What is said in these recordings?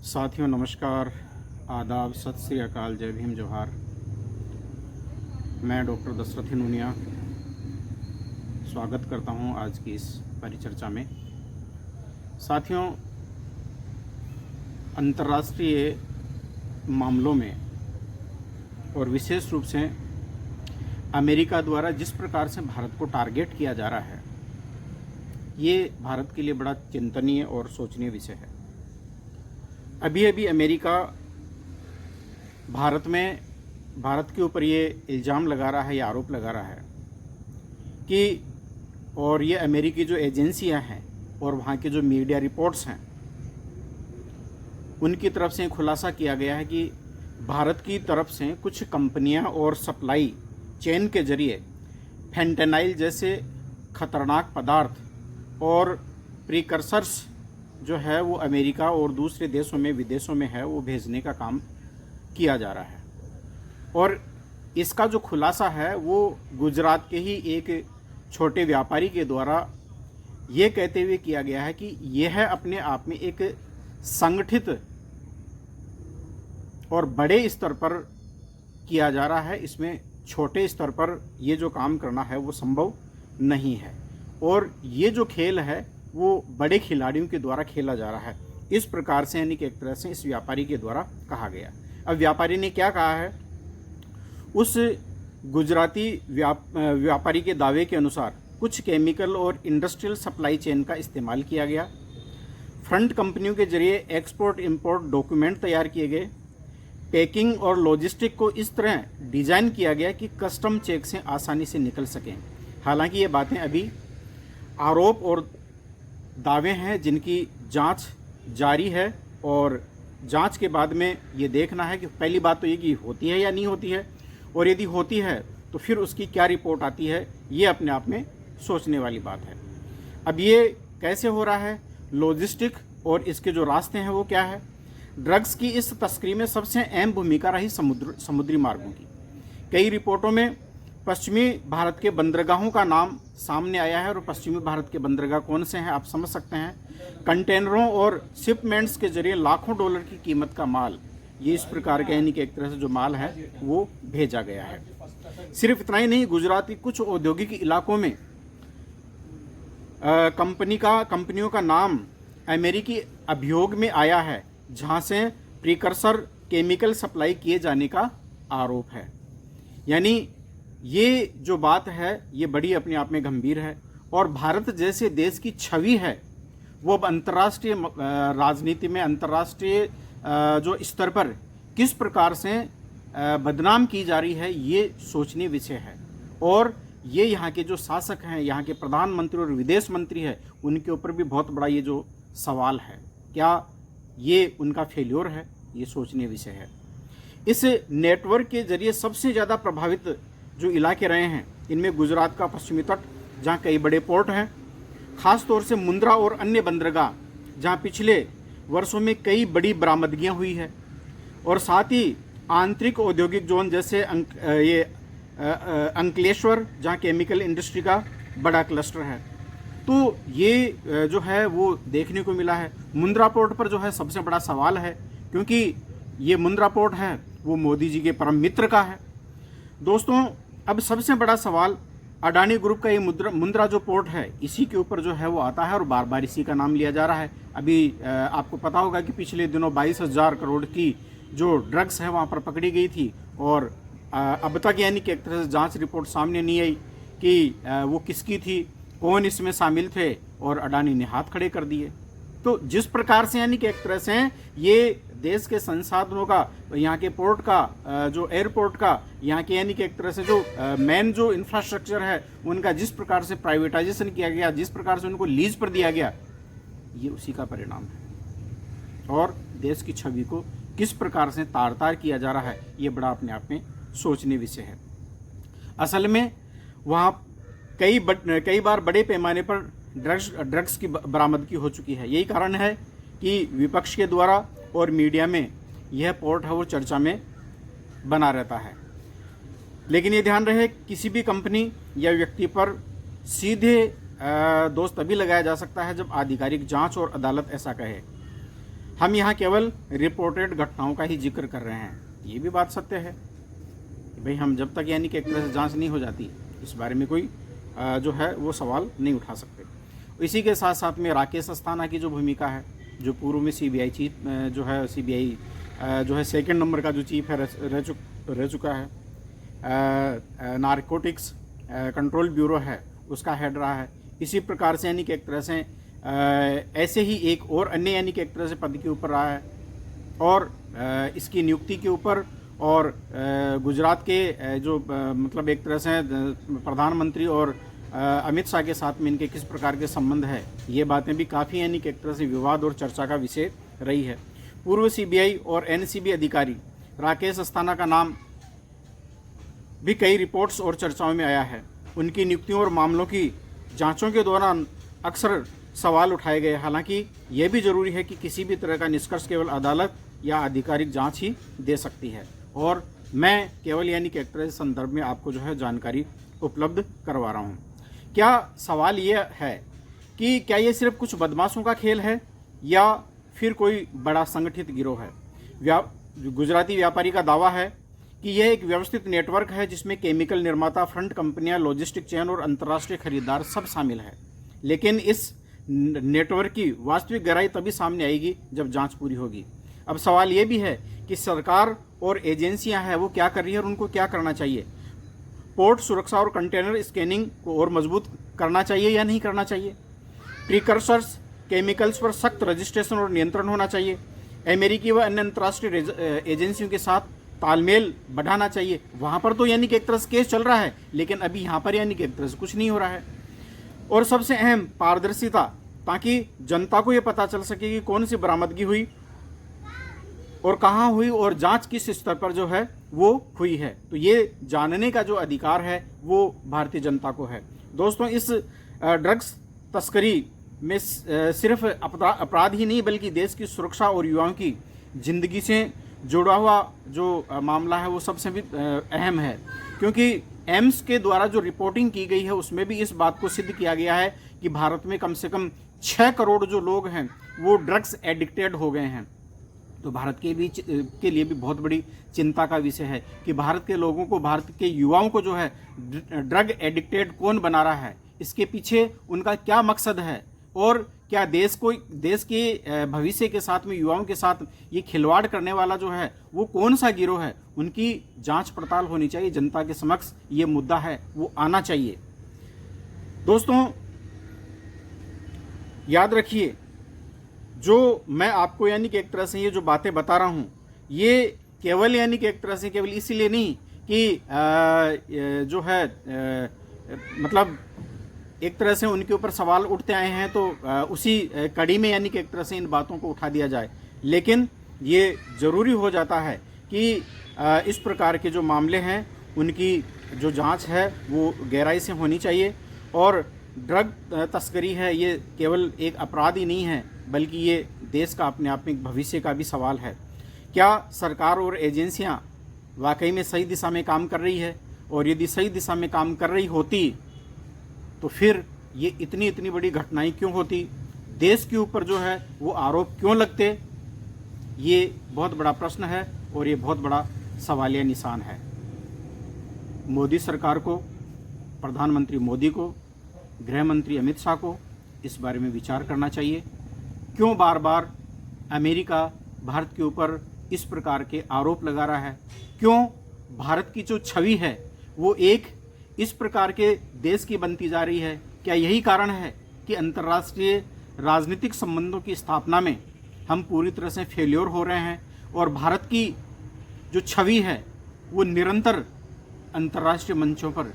साथियों नमस्कार, आदाब, सत श्री अकाल, जय भीम, जोहार। मैं डॉक्टर दशरथ हिनूनिया स्वागत करता हूं आज की इस परिचर्चा में। साथियों, अंतर्राष्ट्रीय मामलों में और विशेष रूप से अमेरिका द्वारा जिस प्रकार से भारत को टारगेट किया जा रहा है, ये भारत के लिए बड़ा चिंतनीय और सोचनीय विषय है। अभी अभी अमेरिका भारत के ऊपर ये इल्ज़ाम लगा रहा है, ये आरोप लगा रहा है कि, और ये अमेरिकी जो एजेंसियां हैं और वहाँ के जो मीडिया रिपोर्ट्स हैं, उनकी तरफ से खुलासा किया गया है कि भारत की तरफ से कुछ कंपनियां और सप्लाई चेन के जरिए फेंटेनाइल जैसे खतरनाक पदार्थ और प्रीकर्सर्स जो है वो अमेरिका और दूसरे देशों में, विदेशों में है, वो भेजने का काम किया जा रहा है। और इसका जो खुलासा है वो गुजरात के ही एक छोटे व्यापारी के द्वारा ये कहते हुए किया गया है कि यह अपने आप में एक संगठित और बड़े स्तर पर किया जा रहा है। इसमें छोटे स्तर पर ये जो काम करना है वो संभव नहीं है, और ये जो खेल है वो बड़े खिलाड़ियों के द्वारा खेला जा रहा है। इस प्रकार से, यानी कि एक तरह से इस व्यापारी के द्वारा कहा गया। अब व्यापारी ने क्या कहा है? उस गुजराती व्यापारी के दावे के अनुसार कुछ केमिकल और इंडस्ट्रियल सप्लाई चेन का इस्तेमाल किया गया। फ्रंट कंपनियों के जरिए एक्सपोर्ट इंपोर्ट डॉक्यूमेंट तैयार किए गए। पैकिंग और लॉजिस्टिक को इस तरह डिजाइन किया गया कि कस्टम चेक से आसानी से निकल सकें। हालांकि ये बातें अभी आरोप और दावे हैं जिनकी जांच जारी है, और जांच के बाद में ये देखना है कि पहली बात तो ये कि होती है या नहीं होती है, और यदि होती है तो फिर उसकी क्या रिपोर्ट आती है, ये अपने आप में सोचने वाली बात है। अब ये कैसे हो रहा है, लॉजिस्टिक और इसके जो रास्ते हैं वो क्या है? ड्रग्स की इस तस्करी में सबसे अहम भूमिका रही समुद्री मार्गों की। कई रिपोर्टों में पश्चिमी भारत के बंदरगाहों का नाम सामने आया है, और पश्चिमी भारत के बंदरगाह कौन से हैं आप समझ सकते हैं। कंटेनरों और शिपमेंट्स के जरिए लाखों डॉलर की कीमत का माल, ये इस प्रकार का, यानी कि एक तरह से जो माल है वो भेजा गया है। सिर्फ इतना ही नहीं, गुजरात के कुछ औद्योगिक इलाकों में कंपनियों का नाम अमेरिकी अभियोग में आया है, जहां से प्रीकर्सर केमिकल सप्लाई किए जाने का आरोप है। यानी ये जो बात है ये बड़ी अपने आप में गंभीर है, और भारत जैसे देश की छवि है वो अब अंतर्राष्ट्रीय राजनीति में, अंतर्राष्ट्रीय जो स्तर पर किस प्रकार से बदनाम की जा रही है, ये सोचनीय विषय है। और ये यहाँ के जो शासक हैं, यहाँ के प्रधानमंत्री और विदेश मंत्री है, उनके ऊपर भी बहुत बड़ा ये जो सवाल है, क्या ये उनका फेल्योर है, ये सोचनीय विषय है। इस नेटवर्क के जरिए सबसे ज़्यादा प्रभावित जो इलाके रहे हैं, इनमें गुजरात का पश्चिमी तट, जहाँ कई बड़े पोर्ट हैं, खास तौर से मुंद्रा और अन्य बंदरगाह, जहाँ पिछले वर्षों में कई बड़ी बरामदगियाँ हुई है, और साथ ही आंतरिक औद्योगिक जोन जैसे अंकलेश्वर, जहाँ केमिकल इंडस्ट्री का बड़ा क्लस्टर है। तो ये जो है वो देखने को मिला है। मुंद्रा पोर्ट पर जो है सबसे बड़ा सवाल है, क्योंकि ये मुंद्रा पोर्ट है वो मोदी जी के परम मित्र का है। दोस्तों, अब सबसे बड़ा सवाल अडानी ग्रुप का ये मुंद्रा जो पोर्ट है, इसी के ऊपर जो है वो आता है, और बार बार इसी का नाम लिया जा रहा है। अभी आपको पता होगा कि पिछले दिनों 22,000 करोड़ की जो ड्रग्स है वहाँ पर पकड़ी गई थी, और अब तक यानी कि एक तरह से जांच रिपोर्ट सामने नहीं आई कि वो किसकी थी, कौन इसमें शामिल थे, और अडानी ने हाथ खड़े कर दिए। तो जिस प्रकार से, यानी कि एक तरह से ये देश के संसाधनों का, यहाँ के पोर्ट का, जो एयरपोर्ट का, यहाँ के यानी कि एक तरह से जो मेन जो इंफ्रास्ट्रक्चर है उनका जिस प्रकार से प्राइवेटाइजेशन किया गया, जिस प्रकार से उनको लीज पर दिया गया, ये उसी का परिणाम है। और देश की छवि को किस प्रकार से तार तार किया जा रहा है, ये बड़ा अपने आप में सोचने विषय है। असल में वहाँ कई बार बड़े पैमाने पर ड्रग्स की बरामदगी हो चुकी है। यही कारण है कि विपक्ष के द्वारा और मीडिया में यह पोर्ट है वो चर्चा में बना रहता है। लेकिन ये ध्यान रहे, किसी भी कंपनी या व्यक्ति पर सीधे दोष तभी लगाया जा सकता है जब आधिकारिक जांच और अदालत ऐसा कहे। हम यहाँ केवल रिपोर्टेड घटनाओं का ही जिक्र कर रहे हैं। ये भी बात सत्य है कि भाई हम जब तक यानी कि एक तरह से जाँच नहीं हो जाती इस बारे में कोई जो है वो सवाल नहीं उठा सकते। इसी के साथ साथ में राकेश अस्थाना की जो भूमिका है, जो पूर्व में सीबीआई चीफ जो है सीबीआई जो है सेकंड नंबर का जो चीफ है रह चुका है, नारकोटिक्स कंट्रोल ब्यूरो है उसका हेड रहा है। इसी प्रकार से यानी कि एक तरह से ऐसे ही एक और अन्य यानी कि एक तरह से पद के ऊपर रहा है और इसकी नियुक्ति के ऊपर और गुजरात के जो मतलब एक तरह से प्रधानमंत्री और अमित शाह के साथ में इनके किस प्रकार के संबंध है, ये बातें भी काफ़ी यानी कि एक तरह से विवाद और चर्चा का विषय रही है। पूर्व सीबीआई और एनसीबी अधिकारी राकेश अस्थाना का नाम भी कई रिपोर्ट्स और चर्चाओं में आया है। उनकी नियुक्तियों और मामलों की जांचों के दौरान अक्सर सवाल उठाए गए। हालांकि यह भी जरूरी है कि किसी भी तरह का निष्कर्ष केवल अदालत या आधिकारिक जांच ही दे सकती है और मैं केवल यानी कि एक तरह से संदर्भ में आपको जो है जानकारी उपलब्ध करवा रहा हूँ। क्या सवाल ये है कि क्या ये सिर्फ कुछ बदमाशों का खेल है या फिर कोई बड़ा संगठित गिरोह है। गुजराती व्यापारी का दावा है कि यह एक व्यवस्थित नेटवर्क है जिसमें केमिकल निर्माता, फ्रंट कंपनियां, लॉजिस्टिक चेन और अंतर्राष्ट्रीय खरीदार सब शामिल है। लेकिन इस नेटवर्क की वास्तविक गहराई तभी सामने आएगी जब जांच पूरी होगी। अब सवाल ये भी है कि सरकार और एजेंसियां हैं वो क्या कर रही है और उनको क्या करना चाहिए। पोर्ट सुरक्षा और कंटेनर स्कैनिंग को और मजबूत करना चाहिए या नहीं करना चाहिए। प्रीकर्सर्स केमिकल्स पर सख्त रजिस्ट्रेशन और नियंत्रण होना चाहिए। अमेरिकी व अन्य अंतर्राष्ट्रीय एजेंसियों के साथ तालमेल बढ़ाना चाहिए। वहाँ पर तो यानी कि एक तरह से केस चल रहा है, लेकिन अभी यहाँ पर यानी कि एक तरह से कुछ नहीं हो रहा है। और सबसे अहम पारदर्शिता, ताकि जनता को ये पता चल सके कि कौन सी बरामदगी हुई और कहाँ हुई और जांच किस स्तर पर जो है वो हुई है। तो ये जानने का जो अधिकार है वो भारतीय जनता को है। दोस्तों, इस ड्रग्स तस्करी में सिर्फ अपराध ही नहीं बल्कि देश की सुरक्षा और युवाओं की जिंदगी से जुड़ा हुआ जो मामला है वो सबसे भी अहम है, क्योंकि एम्स के द्वारा जो रिपोर्टिंग की गई है उसमें भी इस बात को सिद्ध किया गया है कि भारत में कम से कम 6 करोड़ जो लोग हैं वो ड्रग्स एडिक्टेड हो गए हैं। तो भारत के लिए भी बहुत बड़ी चिंता का विषय है कि भारत के लोगों को, भारत के युवाओं को जो है ड्रग एडिक्टेड कौन बना रहा है, इसके पीछे उनका क्या मकसद है और क्या देश के भविष्य के साथ में, युवाओं के साथ ये खिलवाड़ करने वाला जो है वो कौन सा गिरोह है, उनकी जांच पड़ताल होनी चाहिए। जनता के समक्ष ये मुद्दा है वो आना चाहिए। दोस्तों, याद रखिए, जो मैं आपको यानी कि एक तरह से ये जो बातें बता रहा हूँ ये केवल यानी कि एक तरह से केवल इसीलिए नहीं कि जो है मतलब एक तरह से उनके ऊपर सवाल उठते आए हैं तो उसी कड़ी में यानी कि एक तरह से इन बातों को उठा दिया जाए, लेकिन ये ज़रूरी हो जाता है कि इस प्रकार के जो मामले हैं उनकी जो जांच है वो गहराई से होनी चाहिए। और ड्रग तस्करी है ये केवल एक अपराध ही नहीं है बल्कि ये देश का अपने आप में भविष्य का भी सवाल है। क्या सरकार और एजेंसियां वाकई में सही दिशा में काम कर रही है, और यदि सही दिशा में काम कर रही होती तो फिर ये इतनी बड़ी घटनाएं क्यों होती, देश के ऊपर जो है वो आरोप क्यों लगते, ये बहुत बड़ा प्रश्न है और ये बहुत बड़ा सवालिया निशान है। मोदी सरकार को, प्रधानमंत्री मोदी को, गृह मंत्री अमित शाह को इस बारे में विचार करना चाहिए। क्यों बार बार अमेरिका भारत के ऊपर इस प्रकार के आरोप लगा रहा है, क्यों भारत की जो छवि है वो एक इस प्रकार के देश की बनती जा रही है। क्या यही कारण है कि अंतर्राष्ट्रीय राजनीतिक संबंधों की स्थापना में हम पूरी तरह से फेल्योर हो रहे हैं और भारत की जो छवि है वो निरंतर अंतर्राष्ट्रीय मंचों पर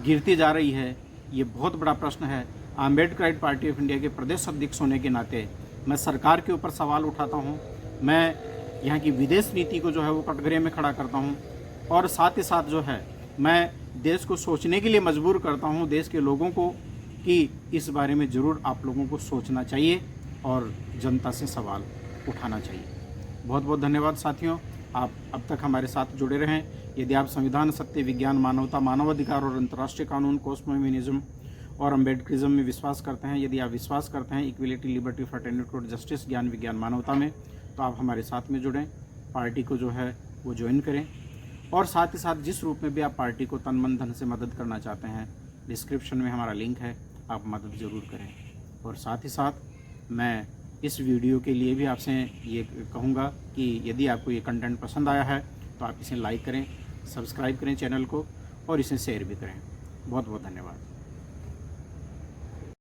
गिरती जा रही है। ये बहुत बड़ा प्रश्न है। आम्बेडकराइट पार्टी ऑफ इंडिया के प्रदेश अध्यक्ष होने के नाते मैं सरकार के ऊपर सवाल उठाता हूँ, मैं यहाँ की विदेश नीति को जो है वो कटघरे में खड़ा करता हूँ और साथ ही साथ जो है मैं देश को सोचने के लिए मजबूर करता हूँ, देश के लोगों को, कि इस बारे में ज़रूर आप लोगों को सोचना चाहिए और जनता से सवाल उठाना चाहिए। बहुत बहुत धन्यवाद साथियों, आप अब तक हमारे साथ जुड़े रहें। यदि आप संविधान, सत्य, विज्ञान, मानवता, मानवाधिकार और अंतर्राष्ट्रीय कानून, कॉस्मोफेमिनिज्म और अम्बेडकरिज्म में विश्वास करते हैं, यदि आप विश्वास करते हैं इक्वलिटी, लिबर्टी, फ्रेटर्निटी और जस्टिस, ज्ञान, विज्ञान, मानवता में, तो आप हमारे साथ में जुड़ें, पार्टी को जो है वो ज्वाइन करें। और साथ ही साथ जिस रूप में भी आप पार्टी को तन मन धन से मदद करना चाहते हैं, डिस्क्रिप्शन में हमारा लिंक है, आप मदद ज़रूर करें। और साथ ही साथ मैं इस वीडियो के लिए भी आपसे ये कहूँगा कि यदि आपको ये कंटेंट पसंद आया है तो आप इसे लाइक करें, सब्सक्राइब करें चैनल को और इसे शेयर भी करें। बहुत बहुत धन्यवाद।